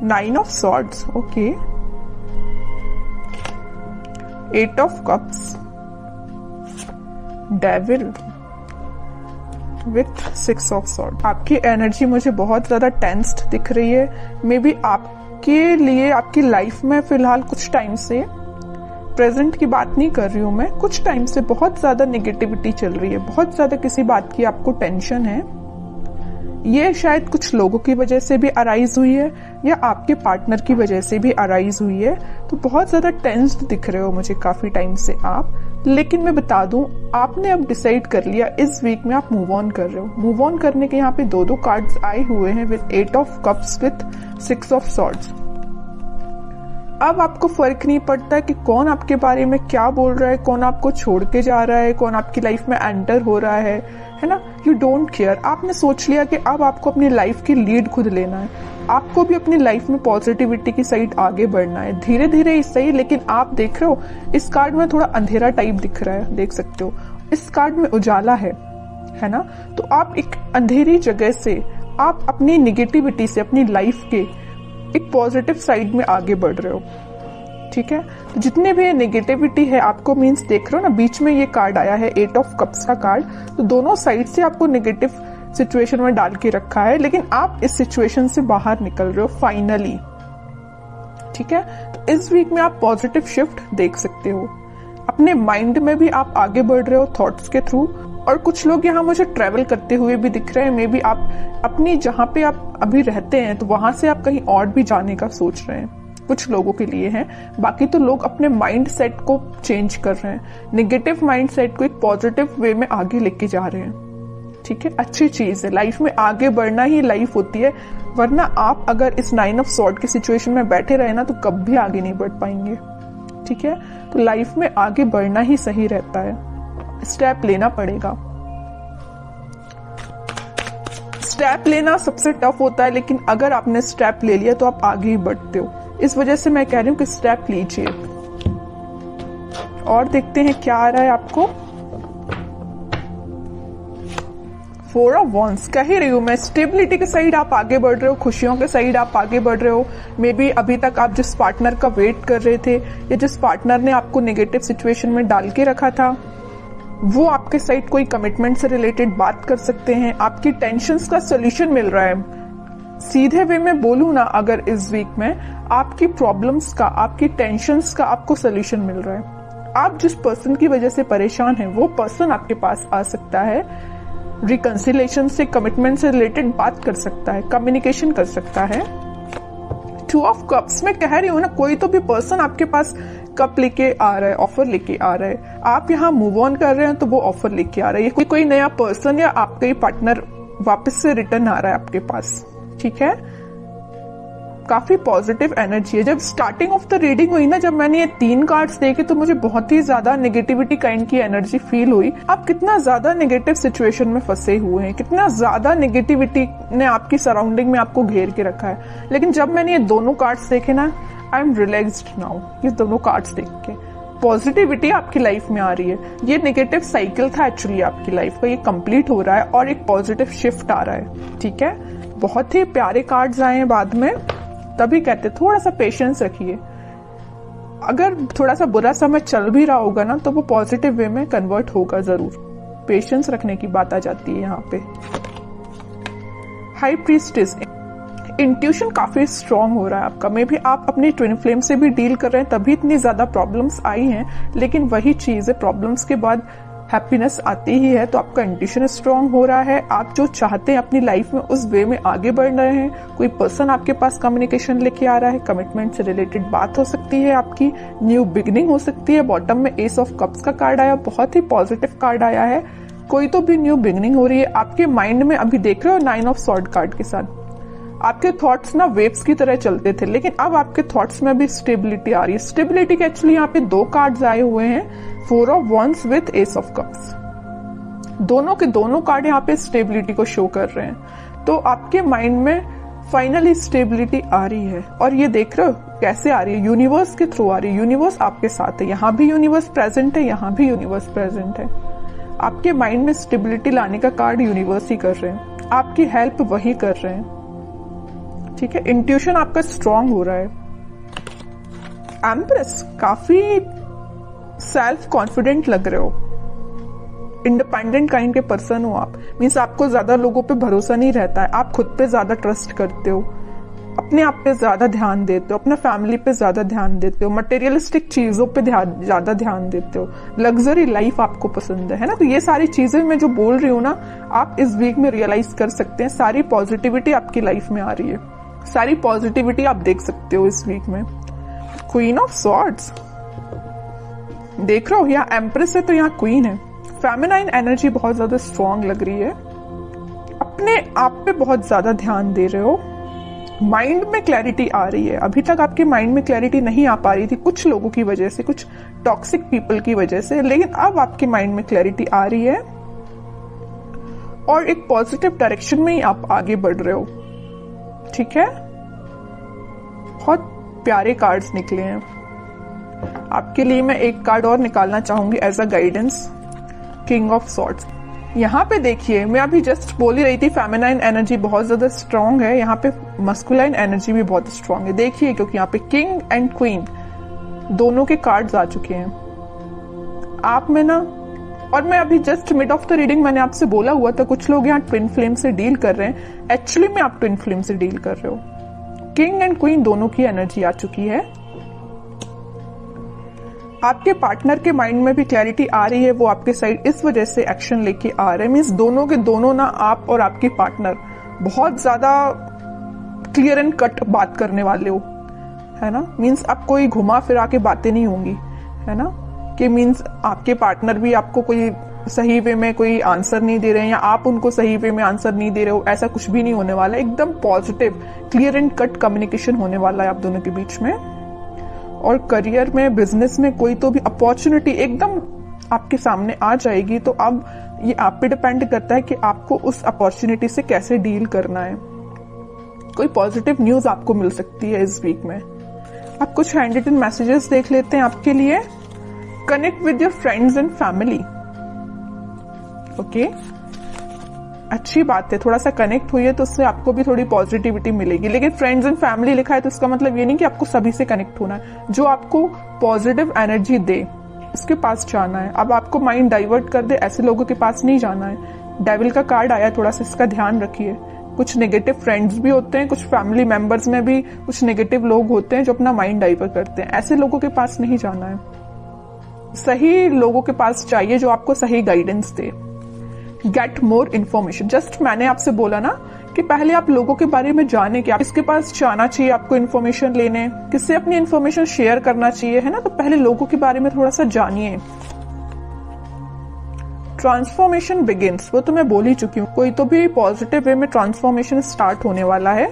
9 of swords, okay, 8 of cups, devil with 6 of swords। आपकी energy मुझे बहुत ज्यादा टेंस्ड दिख रही है। मे बी आपके लिए आपकी लाइफ में फिलहाल कुछ टाइम से, प्रेजेंट की बात नहीं कर रही हूं मैं, कुछ टाइम से बहुत ज्यादा नेगेटिविटी चल रही है, बहुत ज्यादा किसी बात की आपको टेंशन है। ये शायद कुछ लोगों की वजह से भी अराइज हुई है या आपके पार्टनर की वजह से भी अराइज हुई है। तो बहुत ज्यादा टेंस्ड दिख रहे हो मुझे काफी टाइम से आप। लेकिन मैं बता दूं, आपने अब डिसाइड कर लिया इस वीक में आप मूव ऑन कर रहे हो। मूव ऑन करने के यहाँ पे दो कार्ड्स आए हुए हैं with 8 of cups with 6 of swords. अब आपको फर्क नहीं पड़ता कि कौन आपके बारे में क्या बोल रहा है, कौन आपको छोड़ के जा रहा है, कौन आपकी लाइफ में एंटर हो रहा है ना। You don't care. आपने सोच लिया कि अब आपको अपनी लाइफ की लीड खुद लेना है। आपको भी अपनी लाइफ में पॉजिटिविटी की साइड आगे बढ़ना है, धीरे धीरे ही सही। लेकिन आप देख रहे हो इस कार्ड में थोड़ा अंधेरा टाइप दिख रहा है, देख सकते हो। इस कार्ड में उजाला है ना। तो आप एक अंधेरी जगह से आप अपनी निगेटिविटी से अपनी लाइफ के एक पॉजिटिव साइड में आगे बढ़ रहे हो, ठीक है। तो जितने भी नेगेटिविटी है आपको, मीन्स देख रहे हो ना, बीच में ये कार्ड आया है 8 ऑफ कप्स का कार्ड। तो दोनों साइड से आपको नेगेटिव सिचुएशन में डाल के रखा है, लेकिन आप इस सिचुएशन से बाहर निकल रहे हो फाइनली, ठीक है। तो इस वीक में आप पॉजिटिव शिफ्ट देख सकते हो। अपने माइंड में भी आप आगे बढ़ रहे हो थॉट्स के थ्रू। और कुछ लोग यहाँ मुझे ट्रेवल करते हुए भी दिख रहे हैं। मे बी आप अपनी जहां पे आप अभी रहते हैं तो वहां से आप कहीं और भी जाने का सोच रहे हैं, कुछ लोगों के लिए है। बाकी तो लोग अपने माइंड सेट को चेंज कर रहे हैं, नेगेटिव माइंड सेट को एक पॉजिटिव वे में आगे लेके जा रहे हैं, ठीक है। अच्छी चीज है, लाइफ में आगे बढ़ना ही लाइफ होती है। वरना आप अगर इस 9 ऑफ सॉर्ड की सिचुएशन में बैठे रहे ना तो कभी आगे नहीं बढ़ पाएंगे, ठीक है। तो लाइफ में आगे बढ़ना ही सही रहता है, स्टेप लेना पड़ेगा। स्टेप लेना सबसे टफ होता है, लेकिन अगर आपने स्टेप ले लिया तो आप आगे ही बढ़ते हो। इस वजह से मैं कह रही हूं कि स्टेप लीजिए। और देखते हैं क्या आ रहा है आपको। 4 ऑफ वॉन्ड्स। कह ही रही हूं मैं, स्टेबिलिटी के साइड आप आगे बढ़ रहे हो, खुशियों के साइड आप आगे बढ़ रहे हो। मे बी अभी तक आप जिस पार्टनर का वेट कर रहे थे या जिस पार्टनर ने आपको नेगेटिव सिचुएशन में डाल के रखा था, वो आपके साइड कोई कमिटमेंट से रिलेटेड बात कर सकते हैं। आपकी टेंशन्स का सोल्यूशन मिल रहा है। सीधे वे में बोलूं ना, अगर इस वीक में आपकी प्रॉब्लम्स का, आपकी टेंशन्स का आपको सोल्यूशन मिल रहा है। आप जिस पर्सन की वजह से परेशान हैं वो पर्सन आपके पास आ सकता है, रिकंसिलेशन से, कमिटमेंट से रिलेटेड बात कर सकता है, कम्युनिकेशन कर सकता है। 2 ऑफ कप्स में कह रही हूं ना, कोई तो भी पर्सन आपके पास कप लेके आ रहा है, ऑफर लेके आ रहा है। आप यहाँ मूव ऑन कर रहे हैं तो वो ऑफर लेके आ रहा है। कोई नया पर्सन या आपका ही पार्टनर वापस से रिटर्न आ रहा है आपके पास, ठीक है। काफी पॉजिटिव एनर्जी है। जब स्टार्टिंग ऑफ द रीडिंग हुई ना, जब मैंने ये 3 कार्ड्स देखे तो मुझे बहुत ही ज्यादा नेगेटिविटी काइंड की एनर्जी फील हुई। आप कितना ज्यादा नेगेटिव सिचुएशन में फंसे हुए हैं, कितना ज्यादा नेगेटिविटी ने आपकी सराउंडिंग में आपको घेर के रखा है। लेकिन जब मैंने ये दोनों कार्ड्स देखे ना, आई एम रिलैक्स्ड नाउ। ये दोनों कार्ड्स देख के पॉजिटिविटी आपकी लाइफ में आ रही है। ये नेगेटिव साइकिल था एक्चुअली आपकी लाइफ का, ये कंप्लीट हो रहा है और एक पॉजिटिव शिफ्ट आ रहा है, ठीक है। बहुत ही प्यारे कार्ड्स आए हैं बाद में, तभी कहते थोड़ा सा पेशेंस रखिए। अगर थोड़ा सा बुरा समय चल भी रहा होगा ना तो वो पॉजिटिव वे में कन्वर्ट होगा जरूर। पेशेंस रखने की बात आ जाती है यहाँ पे। हाई प्रीस्टेस, इंट्यूशन काफी स्ट्रांग हो रहा है आपका। मे भी आप अपनी ट्विन फ्लेम से भी डील कर रहे हैं, तभी इतनी ज्यादा प्रॉब्लम्स आई हैं। लेकिन वही चीज है, प्रॉब्लम्स के बाद हैप्पीनेस आती ही है। तो आपका इंट्यूशन स्ट्रांग हो रहा है, आप जो चाहते हैं अपनी लाइफ में उस वे में आगे बढ़ रहे हैं। कोई पर्सन आपके पास कम्युनिकेशन लेके आ रहा है, कमिटमेंट से रिलेटेड बात हो सकती है आपकी, न्यू बिगिनिंग हो सकती है। बॉटम में एस ऑफ कप्स का कार्ड आया, बहुत ही पॉजिटिव कार्ड आया है। कोई तो भी न्यू बिगिनिंग हो रही है आपके माइंड में। अभी देख रहे हो 9 ऑफ सॉर्ड कार्ड के साथ आपके थॉट्स ना वेव्स की तरह चलते थे, लेकिन अब आपके थॉट्स में भी स्टेबिलिटी आ रही है। स्टेबिलिटी के एक्चुअली यहाँ पे 2 कार्ड्स आए हुए हैं, 4 of wands with S of cups. दोनों के दोनों कार्ड यहाँ पे स्टेबिलिटी को शो कर रहे हैं। तो आपके माइंड में फाइनली स्टेबिलिटी आ रही है। और ये देख रहे हो कैसे आ रही है, यूनिवर्स के थ्रू आ रही है। यूनिवर्स आपके साथ है, यहाँ भी यूनिवर्स प्रेजेंट है, यहाँ भी यूनिवर्स प्रेजेंट है। आपके माइंड में स्टेबिलिटी लाने का कार्ड यूनिवर्स ही कर रहे हैं, आपकी हेल्प वही कर रहे हैं, ठीक है, इंट्यूशन आपका स्ट्रांग हो रहा है। एम्प्रेस, काफी सेल्फ कॉन्फिडेंट लग रहे हो, इंडिपेंडेंट काइंड के पर्सन हो आप। मीन्स आपको ज्यादा लोगों पे भरोसा नहीं रहता है, आप खुद पे ज्यादा ट्रस्ट करते हो, अपने आप पे ज्यादा ध्यान देते हो, अपना फैमिली पे ज्यादा ध्यान देते हो, मटेरियलिस्टिक चीजों पे ज्यादा ध्यान देते हो, लग्जरी लाइफ आपको पसंद है ना। तो ये सारी चीजें मैं जो बोल रही हूँ ना, आप इस वीक में रियलाइज कर सकते हैं। सारी पॉजिटिविटी आपकी लाइफ में आ रही है, सारी पॉजिटिविटी आप देख सकते हो इस वीक में। क्वीन ऑफ सॉर्ड्स देख रहे हो, यहाँ एम्प्रेस है तो यहाँ क्वीन है। फेमिनाइन एनर्जी बहुत ज्यादा स्ट्रांग लग रही है, अपने आप पे बहुत ज्यादा ध्यान दे रहे हो, माइंड में क्लैरिटी आ रही है। अभी तक आपके माइंड में क्लैरिटी नहीं आ पा रही थी कुछ लोगों की वजह से, कुछ टॉक्सिक पीपल की वजह से, लेकिन अब आपके माइंड में क्लैरिटी आ रही है और एक पॉजिटिव डायरेक्शन में ही आप आगे बढ़ रहे हो। ठीक है, बहुत प्यारे कार्ड्स निकले हैं आपके लिए। मैं एक कार्ड और निकालना चाहूंगी as a guidance, king of swords. यहाँ पे देखिए, मैं अभी जस्ट बोल ही रही थी फेमिनाइन एनर्जी बहुत ज्यादा स्ट्रांग है, यहाँ पे मस्कुलाइन एनर्जी भी बहुत स्ट्रांग है। देखिए, क्योंकि यहाँ पे किंग एंड क्वीन दोनों के कार्ड्स आ चुके हैं आप में ना। और मैं अभी just mid of the reading मैंने आपसे बोला हुआ था कुछ लोग यहाँ ट्विन फ्लेम से डील कर रहे हैं, एक्चुअली में आप ट्विन फ्लेम से डील कर रहे हो। किंग एंड क्वीन दोनों की एनर्जी आ चुकी है। आपके पार्टनर के माइंड में भी क्लैरिटी आ रही है, वो आपके साइड इस वजह से एक्शन लेके आ रहे हैं। मीन्स दोनों के दोनों ना, आप और आपकी पार्टनर बहुत ज्यादा क्लियर एंड कट बात करने वाले हो, है ना। मीन्स अब कोई घुमा फिरा के बातें नहीं होंगी, है ना, कि मीन्स आपके पार्टनर भी आपको कोई सही वे में कोई आंसर नहीं दे रहे हैं या आप उनको सही वे में आंसर नहीं दे रहे हो, ऐसा कुछ भी नहीं होने वाला। एकदम positive clear and cut communication होने वाला है आप दोनों के बीच में। और करियर में, बिजनेस में कोई तो भी अपॉर्चुनिटी एकदम आपके सामने आ जाएगी। तो अब ये आप पे डिपेंड करता है कि आपको उस अपॉर्चुनिटी से कैसे डील करना है। कोई पॉजिटिव न्यूज आपको मिल सकती है इस वीक में। आप कुछ हैंड रिटन मैसेजेस देख लेते हैं आपके लिए। Connect with your friends and family. Okay, अच्छी बात है, थोड़ा सा कनेक्ट हुई है तो उससे आपको भी थोड़ी पॉजिटिविटी मिलेगी। लेकिन फ्रेंड्स एंड फैमिली लिखा है तो इसका मतलब ये नहीं कि आपको सभी से कनेक्ट होना है। जो आपको पॉजिटिव एनर्जी दे उसके पास जाना है। अब आपको माइंड डाइवर्ट कर दे, ऐसे लोगों के पास नहीं जाना है। डेविल का कार्ड आया, थोड़ा सा इसका ध्यान रखिए। कुछ नेगेटिव फ्रेंड्स भी होते हैं, कुछ फैमिली मेंबर्स में भी कुछ नेगेटिव लोग होते हैं जो अपना माइंड डाइवर्ट करते हैं। ऐसे लोगों के पास नहीं जाना है, सही लोगों के पास चाहिए जो आपको सही गाइडेंस दे। Get more information. जस्ट मैंने आपसे बोला ना कि पहले आप लोगों के बारे में जाने कि आप किसके पास जाना चाहिए, आपको इन्फॉर्मेशन लेने, किससे अपनी इन्फॉर्मेशन शेयर करना चाहिए, है ना। तो पहले लोगों के बारे में थोड़ा सा जानिए। ट्रांसफॉर्मेशन बिगिंस, वो तो मैं बोल ही चुकी हूँ। कोई तो भी पॉजिटिव वे में ट्रांसफॉर्मेशन स्टार्ट होने वाला है।